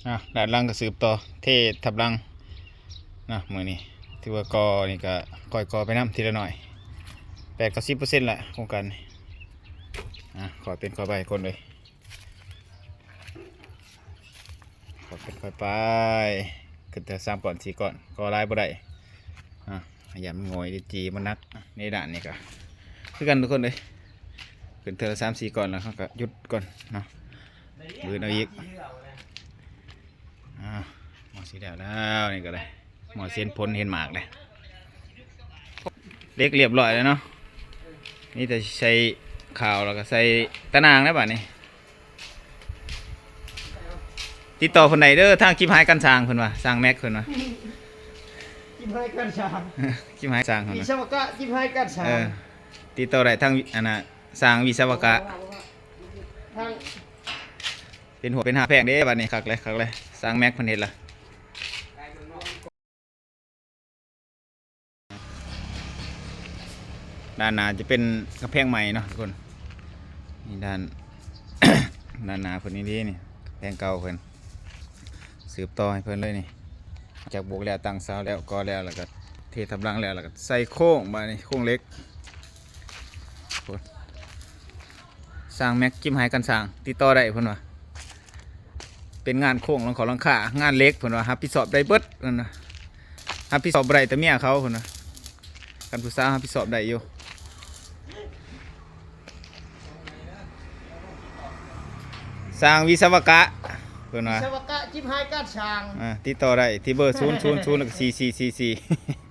ด้านล่างก็สืบต่อเททับลังนะมือนี้ที่ว่ากอนี่ก็ก่อยกอไปน้ำทีละหน่อย80%แหละโครงการนี้ขอเป็นขอไปคนเลยขอเป็นขอไปขึ้นแต่3ก่อน4ก่อนก็ลายบ่ได้อย่ามันงอยจีมันนักในด่านนี้ก็คือกันทุกคนเลยขึ้นเทอละ3-4ก่อนแล้วเขาก็หยุดก่อนเนาะมือเอาอีกหมอสีแดงแล้วนี่ก็เลยหมอเส้นพ้นเห็นหมากเลยเล็กเรียบร้อยแล้วเนาะนี่จะใส่ข่าวแล้วก็ใส่ตะนางแล้วบ่นี้ติดต่อคนไหนเด้อทางคิมหายกันสร้างคนว่าสร้างแม็กคนว่าจิ้มให้กันชาง คิมหายสร้างคน วิ ว่า ศวกะจิ้มให้กันชางติดต่อได้ทางสร้างวิศวกะทางเป็นหัวเป็นหาแพงเด้บ่นี้คักเลยสร้างแม็กคนเห็นละด้านหน้าจะเป็นกระแพงใหม่เนาะทุกคนนี่ด้าน ด้านหน้าเพิ่นนี่นี่แพงเก่าเพิ่นสืบต่อให้เพิ่นเลยนี่จากบุกแล้วตั้งเสาแล้วก่อแล้วก็เททับหลังแล้วก็ใส่โค้งมานี่โค้งเล็กสร้างแม็กจิ้มหายกันสร้างติดต่อได้เพิ่นว่าเป็นงานโค้งหลังขอหลังคางานเล็กเพิ่นว่ารับผิดชอบได้เบิดเพิ่นว่ารับผิดชอบบ่ได้แต่เมียเขาเพิ่นว่ากันผู้สาวรับผิดชอบได้อยู่สร้างวิศวกะเพิ่นว่าวิศวกะจิ้มให้กันชาง ติดต่อได้ที่เบอร์000แล้วก็4444